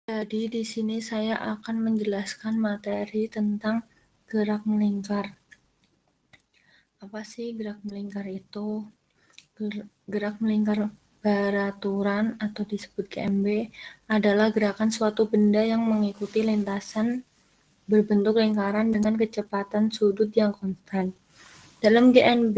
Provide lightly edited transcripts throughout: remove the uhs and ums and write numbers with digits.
Jadi di sini saya akan menjelaskan materi tentang gerak melingkar. Apa sih gerak melingkar itu? Gerak melingkar baraturan atau disebut GMB adalah gerakan suatu benda yang mengikuti lintasan berbentuk lingkaran dengan kecepatan sudut yang konstan. Dalam GMB,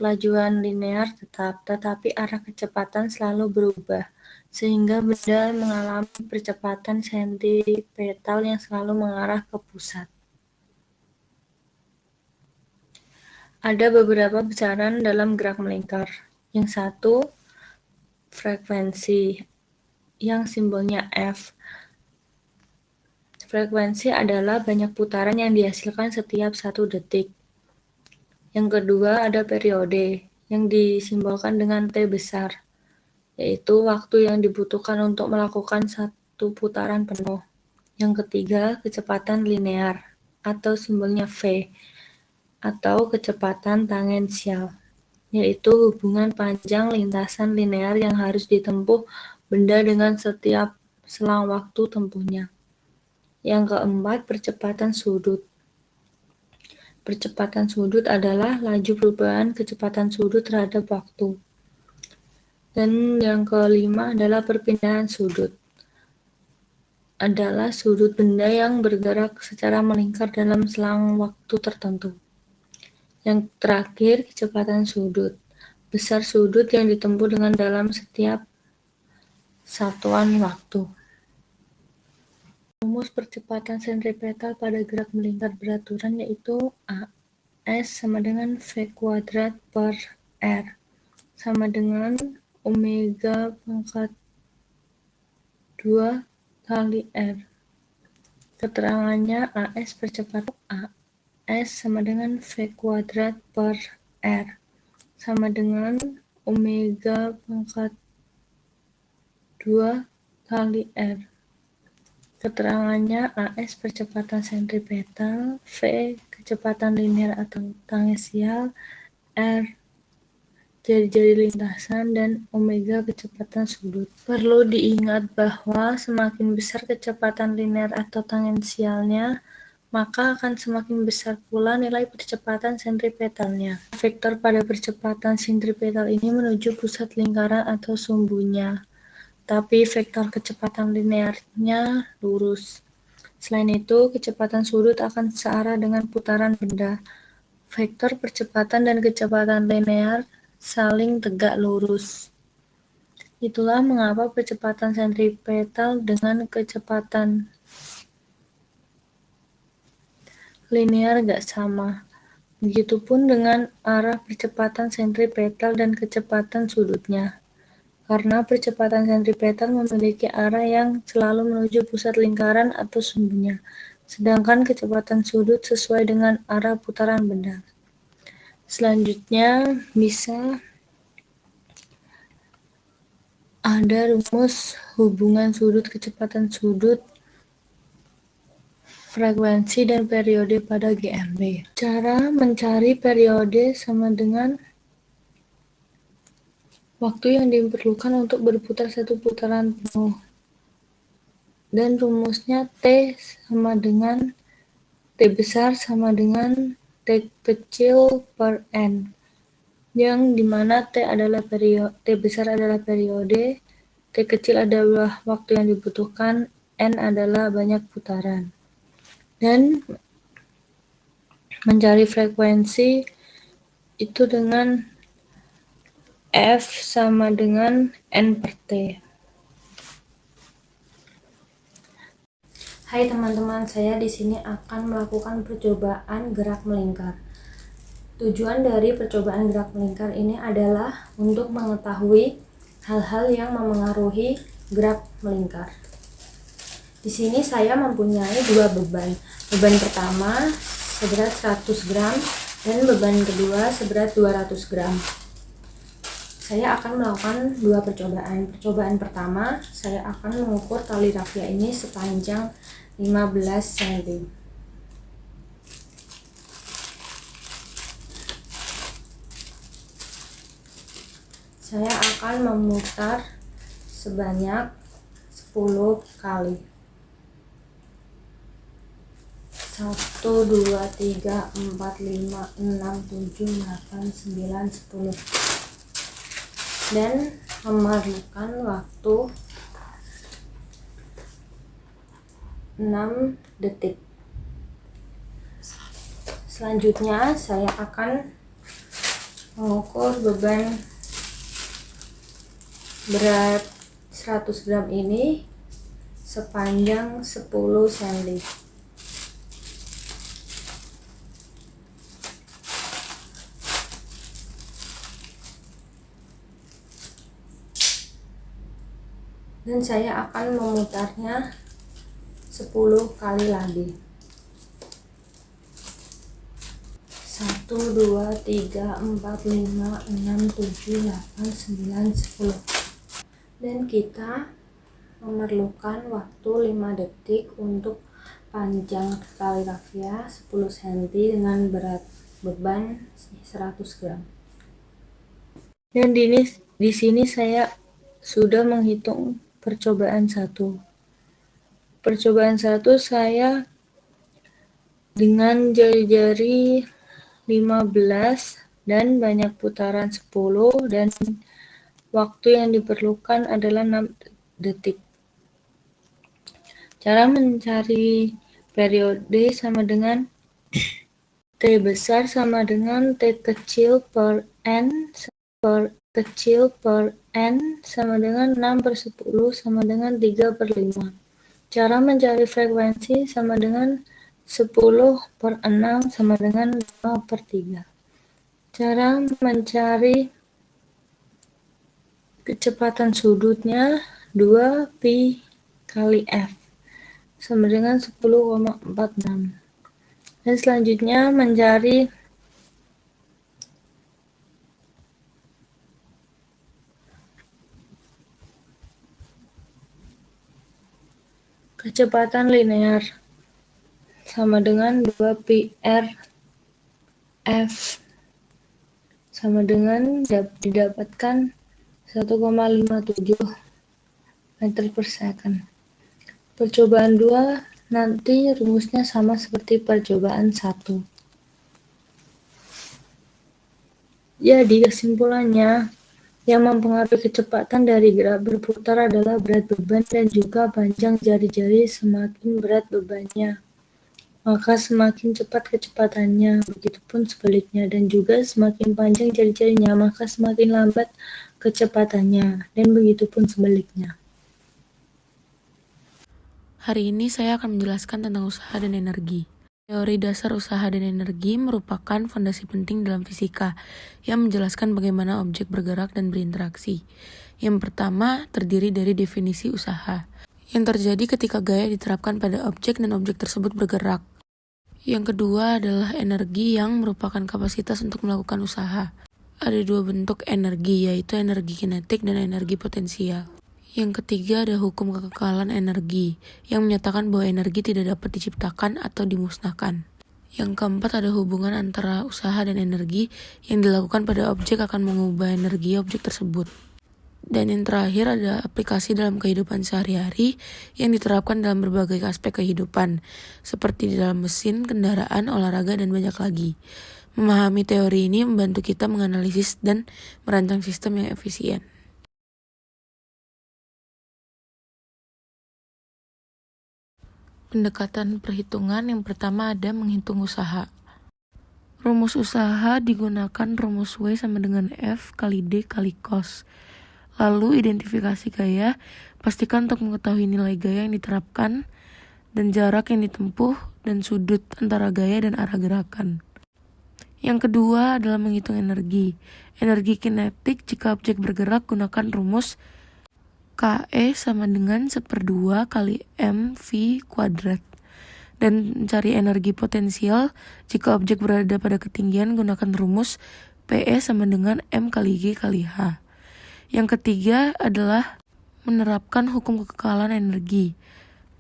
kelajuan linear tetap, tetapi arah kecepatan selalu berubah, sehingga benda mengalami percepatan sentripetal yang selalu mengarah ke pusat. Ada beberapa besaran dalam gerak melingkar. Yang satu, frekuensi, yang simbolnya F. Frekuensi adalah banyak putaran yang dihasilkan setiap 1 detik. Yang kedua, ada periode, yang disimbolkan dengan T besar, yaitu waktu yang dibutuhkan untuk melakukan 1 putaran penuh. Yang ketiga, kecepatan linear, atau simbolnya V, atau kecepatan tangensial, yaitu hubungan panjang lintasan linear yang harus ditempuh benda dengan setiap selang waktu tempuhnya. Yang keempat, percepatan sudut. Percepatan sudut adalah laju perubahan kecepatan sudut terhadap waktu. Dan yang kelima adalah perpindahan sudut. Adalah sudut benda yang bergerak secara melingkar dalam selang waktu tertentu. Yang terakhir, kecepatan sudut. Besar sudut yang ditempuh dengan dalam setiap satuan waktu. Rumus percepatan sentripetal pada gerak melingkar beraturan yaitu A. S sama dengan V kuadrat per R sama dengan omega pangkat 2 kali R. Keterangannya AS percepatan AS sama dengan V kuadrat per R sama dengan omega pangkat 2 kali R. Keterangannya AS percepatan sentripetal, V kecepatan linear atau tangensial, R jari-jari lintasan, dan omega kecepatan sudut. Perlu diingat bahwa semakin besar kecepatan linear atau tangensialnya, maka akan semakin besar pula nilai percepatan sentripetalnya. Vektor pada percepatan sentripetal ini menuju pusat lingkaran atau sumbunya, tapi vektor kecepatan linearnya lurus. Selain itu, kecepatan sudut akan searah dengan putaran benda. Vektor percepatan dan kecepatan linear saling tegak lurus. Itulah mengapa percepatan sentripetal dengan kecepatan linear gak sama. Begitupun dengan arah percepatan sentripetal dan kecepatan sudutnya. Karena percepatan sentripetal memiliki arah yang selalu menuju pusat lingkaran atau sumbunya, sedangkan kecepatan sudut sesuai dengan arah putaran benda. Selanjutnya bisa ada rumus hubungan sudut, kecepatan sudut, frekuensi, dan periode pada GMB. Cara mencari periode sama dengan waktu yang diperlukan untuk berputar 1 putaran penuh. Dan rumusnya T sama dengan T besar sama dengan T kecil per N, yang dimana T besar adalah periode, T kecil adalah waktu yang dibutuhkan, N adalah banyak putaran. Dan mencari frekuensi itu dengan F sama dengan N per T. Hai teman-teman, saya di sini akan melakukan percobaan gerak melingkar. Tujuan dari percobaan gerak melingkar ini adalah untuk mengetahui hal-hal yang memengaruhi gerak melingkar. Di sini saya mempunyai 2 beban. Beban pertama seberat 100 gram dan beban kedua seberat 200 gram. Saya akan melakukan 2 percobaan. Percobaan pertama, saya akan mengukur tali rafia ini sepanjang 15 cm. Saya akan memutar sebanyak 10 kali. 1, 2, 3, 4, 5, 6, 7, 8, 9, 10. Dan memerlukan waktu 6 detik. Selanjutnya saya akan mengukur beban berat 100 gram ini sepanjang 10 cm. Dan saya akan memutarnya 10 kali lagi. 1, 2, 3, 4, 5, 6, 7, 8, 9, 10. Dan kita memerlukan waktu 5 detik untuk panjang tali rafia 10 cm dengan berat beban 100 gram. Dan di sini saya sudah menghitung percobaan 1. Percobaan 1 saya dengan jari-jari 15 dan banyak putaran 10 dan waktu yang diperlukan adalah 6 detik. Cara mencari periode sama dengan T besar sama dengan T kecil per N sama dengan 6/10 sama dengan 3/5. Cara mencari frekuensi sama dengan 10/6 sama dengan 5/3. Cara mencari kecepatan sudutnya 2pi kali F sama dengan 10,46. Dan selanjutnya mencari kecepatan linear sama dengan 2pi R F sama dengan didapatkan 1,57 meter per second. Percobaan 2 nanti rumusnya sama seperti percobaan 1. Jadi kesimpulannya, yang mempengaruhi kecepatan dari gerak berputar adalah berat beban dan juga panjang jari-jari. Semakin berat bebannya, maka semakin cepat kecepatannya, begitupun sebaliknya, dan juga semakin panjang jari-jarinya, maka semakin lambat kecepatannya, dan begitupun sebaliknya. Hari ini saya akan menjelaskan tentang usaha dan energi. Teori dasar usaha dan energi merupakan fondasi penting dalam fisika yang menjelaskan bagaimana objek bergerak dan berinteraksi. Yang pertama terdiri dari definisi usaha, yang terjadi ketika gaya diterapkan pada objek dan objek tersebut bergerak. Yang kedua adalah energi yang merupakan kapasitas untuk melakukan usaha. Ada 2 bentuk energi, yaitu energi kinetik dan energi potensial. Yang ketiga ada hukum kekekalan energi, yang menyatakan bahwa energi tidak dapat diciptakan atau dimusnahkan. Yang keempat ada hubungan antara usaha dan energi yang dilakukan pada objek akan mengubah energi objek tersebut. Dan yang terakhir ada aplikasi dalam kehidupan sehari-hari yang diterapkan dalam berbagai aspek kehidupan, seperti di dalam mesin, kendaraan, olahraga, dan banyak lagi. Memahami teori ini membantu kita menganalisis dan merancang sistem yang efisien. Pendekatan perhitungan yang pertama ada menghitung usaha. Rumus usaha digunakan rumus W sama dengan F kali D kali cos. Lalu identifikasi gaya, pastikan untuk mengetahui nilai gaya yang diterapkan dan jarak yang ditempuh dan sudut antara gaya dan arah gerakan. Yang kedua adalah menghitung energi. Energi kinetik jika objek bergerak gunakan rumus KE sama dengan 1/2 kali mv kuadrat. Dan mencari energi potensial jika objek berada pada ketinggian gunakan rumus PE sama dengan M kali G kali H. Yang ketiga adalah menerapkan hukum kekekalan energi.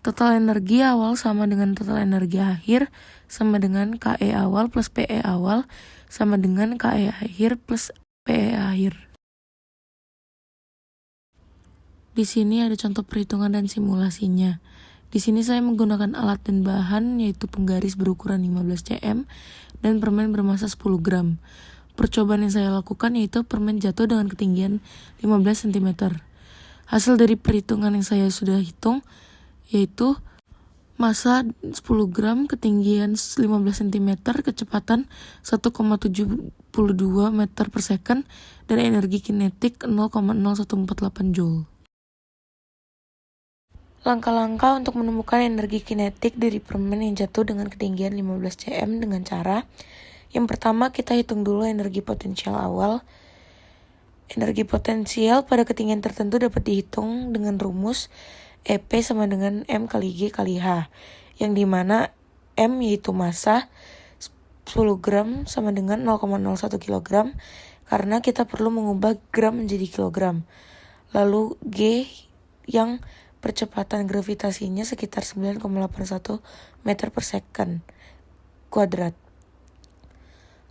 Total energi awal sama dengan total energi akhir sama dengan KE awal plus PE awal sama dengan KE akhir plus PE akhir. Di sini ada contoh perhitungan dan simulasinya. Di sini saya menggunakan alat dan bahan yaitu penggaris berukuran 15 cm dan permen bermasa 10 gram. Percobaan yang saya lakukan yaitu permen jatuh dengan ketinggian 15 cm. Hasil dari perhitungan yang saya sudah hitung yaitu massa 10 gram, ketinggian 15 cm, kecepatan 1,72 meter per second, dan energi kinetik 0,0148 joule. Langkah-langkah untuk menemukan energi kinetik dari permen yang jatuh dengan ketinggian 15 cm dengan cara yang pertama, kita hitung dulu energi potensial awal. Energi potensial pada ketinggian tertentu dapat dihitung dengan rumus EP sama dengan M kali G kali H, yang dimana M yaitu massa 10 gram sama dengan 0,01 kg, karena kita perlu mengubah gram menjadi kilogram. Lalu G yang percepatan gravitasinya sekitar 9,81 meter per second kuadrat.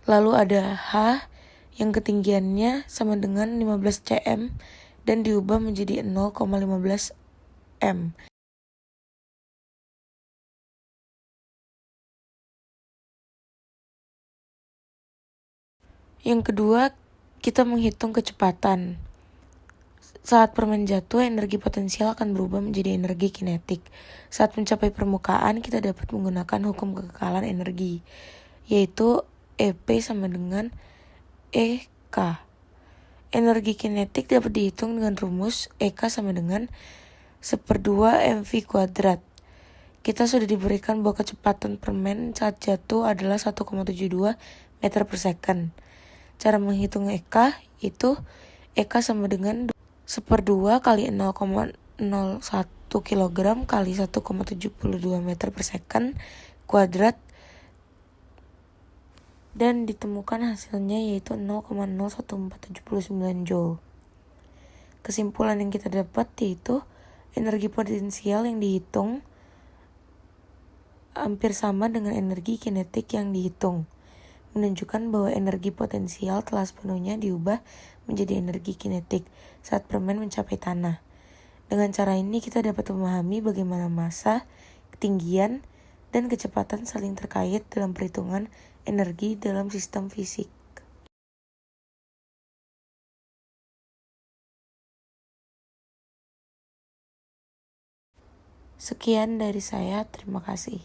Lalu ada H yang ketinggiannya sama dengan 15 cm dan diubah menjadi 0,15 m. Yang kedua, kita menghitung kecepatan. Saat permen jatuh, energi potensial akan berubah menjadi energi kinetik. Saat mencapai permukaan, kita dapat menggunakan hukum kekekalan energi, yaitu EP sama dengan EK. Energi kinetik dapat dihitung dengan rumus EK sama dengan 1/2 mv kuadrat. Kita sudah diberikan bahwa kecepatan permen saat jatuh adalah 1,72 meter per second. Cara menghitung EK itu EK sama dengan 1/2 kali 0,01 kg kali 1,72 meter per second kuadrat, dan ditemukan hasilnya yaitu 0,01479 joule. Kesimpulan yang kita dapat yaitu energi potensial yang dihitung hampir sama dengan energi kinetik yang dihitung, menunjukkan bahwa energi potensial telah sepenuhnya diubah menjadi energi kinetik saat permen mencapai tanah. Dengan cara ini kita dapat memahami bagaimana massa, ketinggian, dan kecepatan saling terkait dalam perhitungan energi dalam sistem fisik. Sekian dari saya, terima kasih.